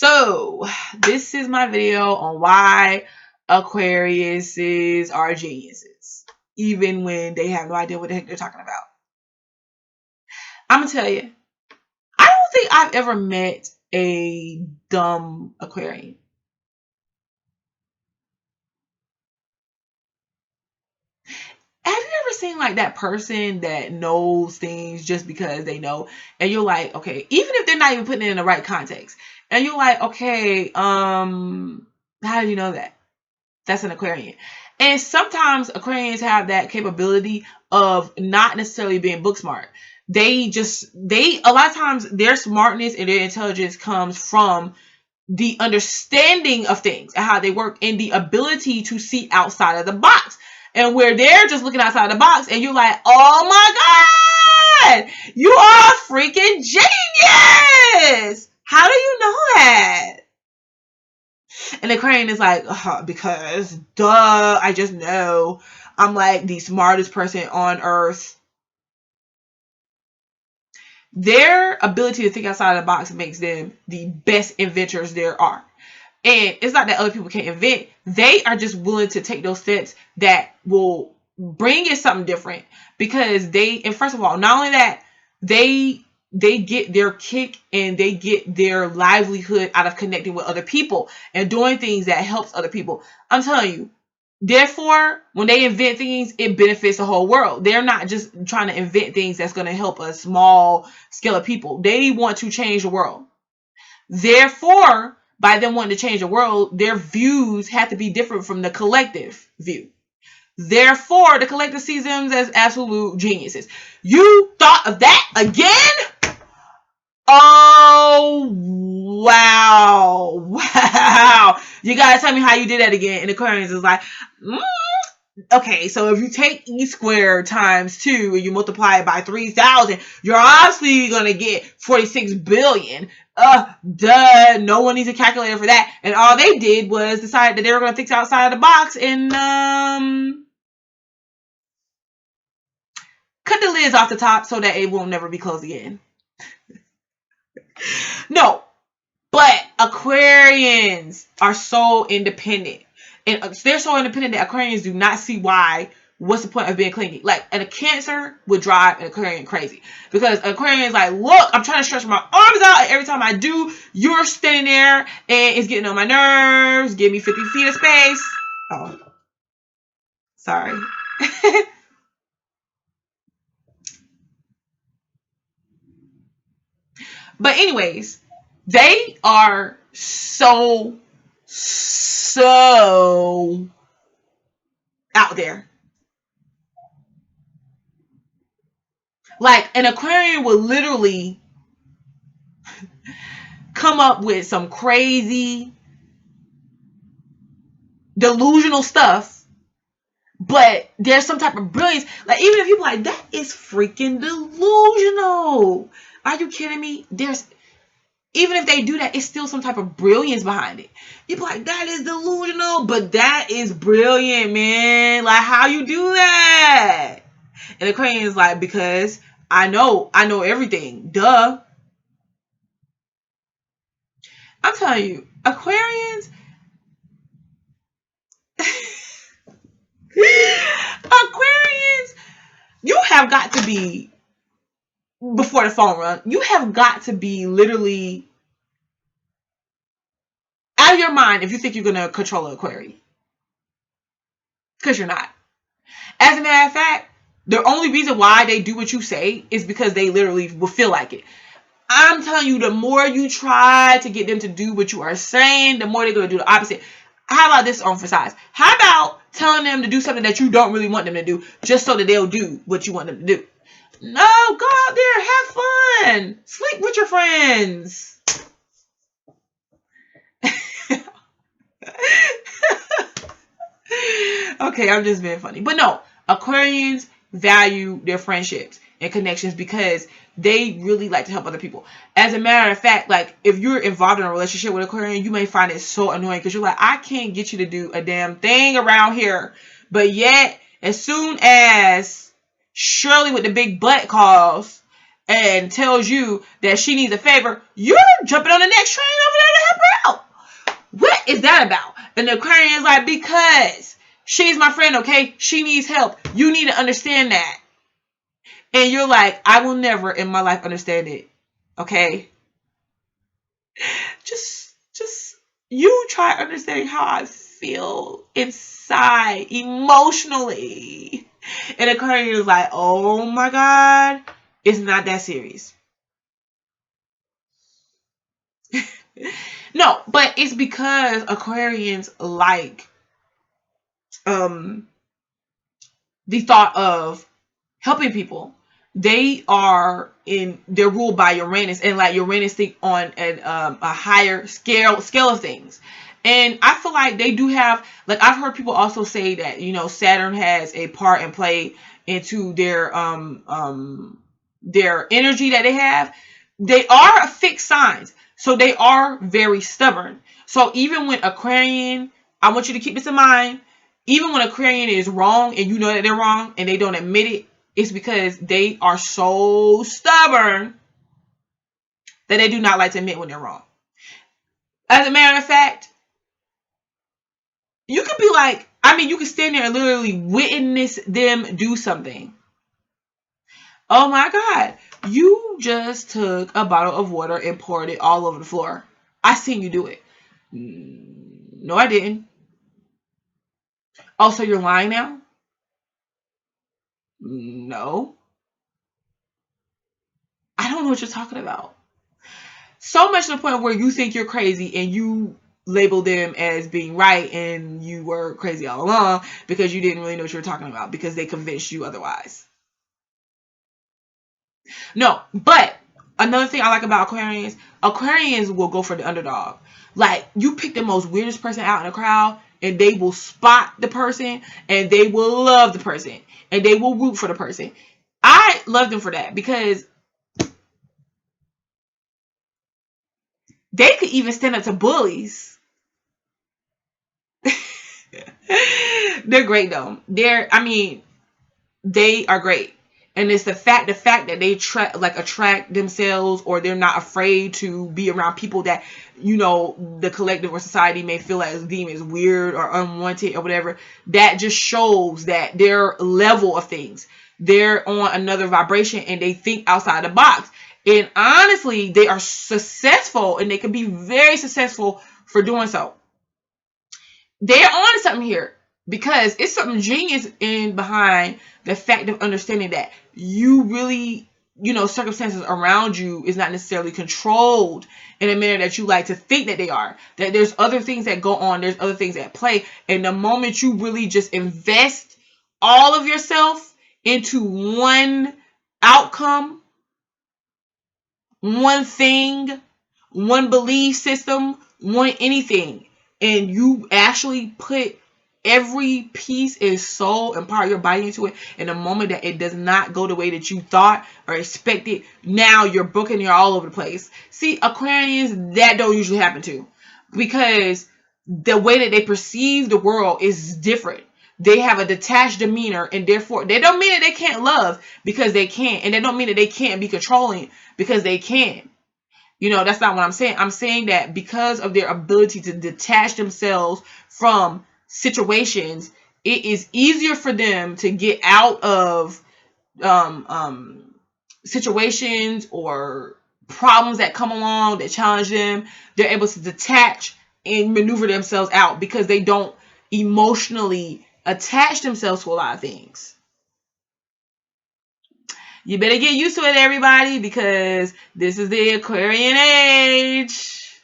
So this is my video on why Aquariuses are geniuses, even when they have no idea what the heck they're talking about. I'm gonna tell you, I don't think I've ever met a dumb Aquarian. Have you ever seen like that person that knows things just because they know, and you're like, okay, even if they're not even putting it in the right context, and you're like, okay, how do you know that? That's an Aquarian. And sometimes Aquarians have that capability of not necessarily being book smart. A lot of times their smartness and their intelligence comes from the understanding of things and how they work and the ability to see outside of the box. And where they're just looking outside the box and you're like, oh my God, you are a freaking genius. How do you know that? And the Aquarian is like, because duh, I just know I'm like the smartest person on earth. Their ability to think outside of the box makes them the best inventors there are. And it's not that other people can't invent. They are just willing to take those steps that will bring in something different. Because and first of all, not only that, they get their kick and they get their livelihood out of connecting with other people and doing things that helps other people. I'm telling you, therefore, when they invent things, it benefits the whole world. They're not just trying to invent things that's going to help a small scale of people. They want to change the world. Therefore, by them wanting to change the world, their views have to be different from the collective view. Therefore, the collective sees them as absolute geniuses. You thought of that again? Oh, wow. Wow. You gotta tell me how you did that again. And Aquarius is like, okay, so if you take E squared times 2 and you multiply it by 3,000, you're obviously gonna get 46 billion. Duh, no one needs a calculator for that. And all they did was decide that they were gonna think outside of the box and cut the lids off the top so that it will never be closed again. No, but Aquarians are so independent. And they're so independent that Aquarians do not see what's the point of being clingy. Like, and a Cancer would drive an Aquarian crazy. Because an Aquarian is like, look, I'm trying to stretch my arms out, and every time I do, you're standing there, and it's getting on my nerves. Give me 50 feet of space. Oh, sorry. But anyways, they are so out there. Like, an Aquarian will literally come up with some crazy delusional stuff, but there's some type of brilliance. Like, even if you're like, that is freaking delusional. Are you kidding me? Even if they do that, it's still some type of brilliance behind it. You're like, that is delusional, but that is brilliant, man. Like, how you do that? And the Aquarian is like, because I know everything. Duh. I'm telling you, Aquarians, you have got to be, before the phone run, you have got to be literally out of your mind if you think you're going to control an Aquarian. Because you're not. As a matter of fact, the only reason why they do what you say is because they literally will feel like it. I'm telling you, the more you try to get them to do what you are saying, the more they're going to do the opposite. How about this on for size? How about telling them to do something that you don't really want them to do just so that they'll do what you want them to do? No, go out there, have fun. Sleep with your friends. Okay, I'm just being funny. But no, Aquarians value their friendships and connections because they really like to help other people. As a matter of fact, like, if you're involved in a relationship with Aquarian, you may find it so annoying because you're like, I can't get you to do a damn thing around here. But yet, as soon as Shirley with the big butt calls and tells you that she needs a favor, you're jumping on the next train over there to help her What is that about? And the Aquarian is like, because she's my friend, okay? She needs help. You need to understand that. And you're like, I will never in my life understand it. Okay? Just you try understanding how I feel inside emotionally. And Aquarian is like, oh my God, it's not that serious. No, but it's because Aquarians like the thought of helping people. They're ruled by Uranus, and like Uranus think on a higher scale of things. And I feel like they do have, like, I've heard people also say that, Saturn has a part and play into their energy that they have. They are fixed signs, so they are very stubborn. So even when Aquarian, I want you to keep this in mind, even when Aquarian is wrong and you know that they're wrong and they don't admit it, it's because they are so stubborn that they do not like to admit when they're wrong. As a matter of fact, you could be like, you could stand there and literally witness them do something. Oh my God, you just took a bottle of water and poured it all over the floor. I seen you do it. No, I didn't. Oh, so you're lying now? No. I don't know what you're talking about. So much to the point where you think you're crazy and you label them as being right, and you were crazy all along because you didn't really know what you were talking about because they convinced you otherwise. No, but another thing I like about Aquarians will go for the underdog. Like, you pick the most weirdest person out in a crowd and they will spot the person and they will love the person and they will root for the person. I love them for that because they could even stand up to bullies. They're great though. They are great. And it's the fact that they attract themselves, or they're not afraid to be around people that, the collective or society may feel like deem as weird or unwanted or whatever. That just shows that their level of things, they're on another vibration and they think outside the box. And honestly, they are successful and they can be very successful for doing so. They're on something here because it's something genius in behind the fact of understanding that you really, circumstances around you is not necessarily controlled in a manner that you like to think that they are. That there's other things that go on, there's other things at play. And the moment you really just invest all of yourself into one outcome, one thing, one belief system, one anything, and you actually put every piece and soul and part of your body into it, in the moment that it does not go the way that you thought or expected, now you're broken, you're all over the place. See, Aquarians, that don't usually happen to, because the way that they perceive the world is different. They have a detached demeanor, and therefore they don't mean that they can't love, because they can, and they don't mean that they can't be controlling, because they can. That's not what I'm saying. I'm saying that because of their ability to detach themselves from situations, it is easier for them to get out of situations or problems that come along that challenge them. They're able to detach and maneuver themselves out because they don't emotionally attach themselves to a lot of things. You better get used to it, everybody, because this is the Aquarian age.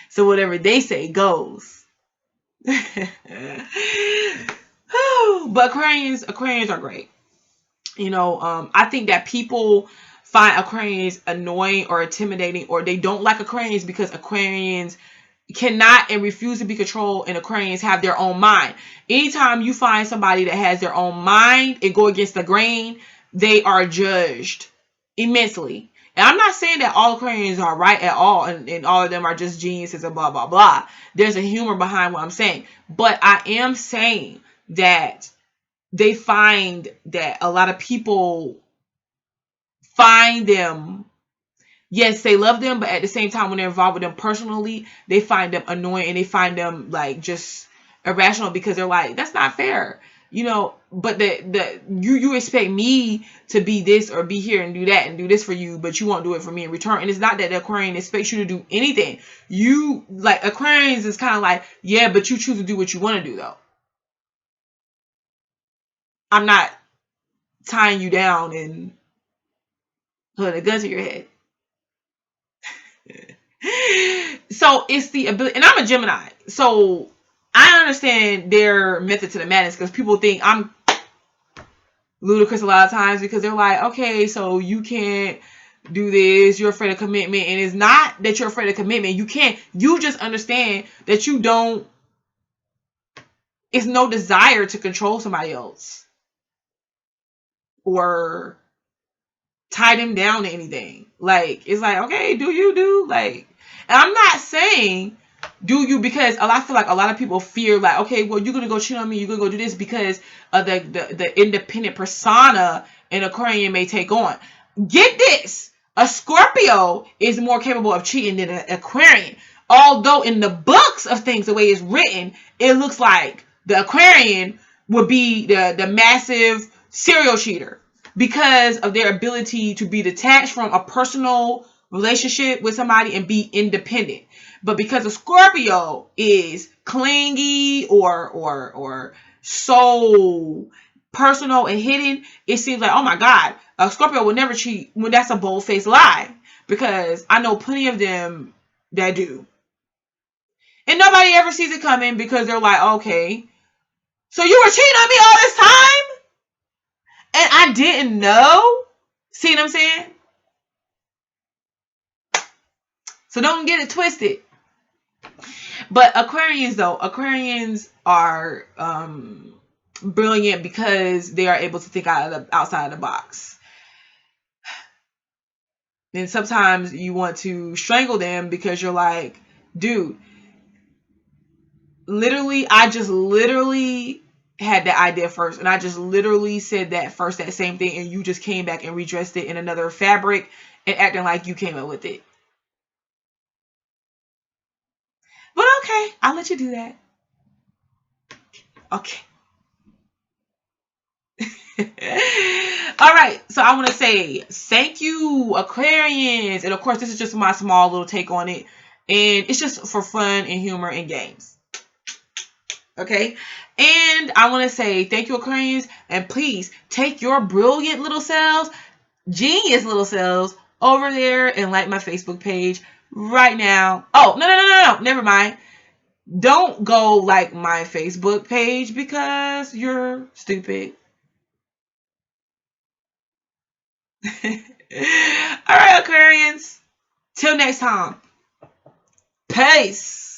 So whatever they say goes. But Aquarians are great. I think that people find Aquarians annoying or intimidating, or they don't like Aquarians because Aquarians cannot and refuse to be controlled, and Aquarians have their own mind. Anytime you find somebody that has their own mind and go against the grain, they are judged immensely. And I'm not saying that all Aquarians are right at all, and all of them are just geniuses and blah, blah, blah. There's a humor behind what I'm saying. But I am saying that they find that a lot of people find them yes, they love them, but at the same time, when they're involved with them personally, they find them annoying and they find them like just irrational because they're like, that's not fair, you know. But you expect me to be this or be here and do that and do this for you, but you won't do it for me in return. And it's not that the Aquarian expects you to do anything. You like Aquarians is kind of like, yeah, but you choose to do what you want to do though. I'm not tying you down and putting a gun to your head. So it's the ability, and I'm a Gemini, so I understand their method to the madness because people think I'm ludicrous a lot of times because they're like, okay, so you can't do this, you're afraid of commitment. And it's not that you're afraid of commitment, you can't, you just understand that you don't, it's no desire to control somebody else or tie them down to anything. Like, it's like, okay, do you do like, and I'm not saying do you, because I feel like a lot of people fear like, okay, well, you're gonna go cheat on me, you're gonna go do this because of the independent persona an Aquarian may take on. Get this, a Scorpio is more capable of cheating than an Aquarian, although in the books of things, the way it's written, it looks like the Aquarian would be the massive serial cheater because of their ability to be detached from a personal relationship with somebody and be independent. But because a Scorpio is clingy or so personal and hidden, it seems like, oh my God, a Scorpio will never cheat when that's a bold-faced lie. Because I know plenty of them that do. And nobody ever sees it coming because they're like, okay, so you were cheating on me all this time? And I didn't know? See what I'm saying? So don't get it twisted. But Aquarians are brilliant because they are able to think outside of the box. And sometimes you want to strangle them because you're like, dude, I just literally had that idea first, and I just literally said that first, that same thing, and you just came back and redressed it in another fabric and acting like you came up with it. But okay, I'll let you do that. Okay. All right, so I want to say thank you, Aquarians, and of course this is just my small little take on it, and it's just for fun and humor and games. Okay, and I want to say thank you, Aquarians, and please take your brilliant little selves, genius little selves, over there and like my Facebook page right now. Oh, no, never mind. Don't go like my Facebook page because you're stupid. All right, Aquarians. Till next time. Peace.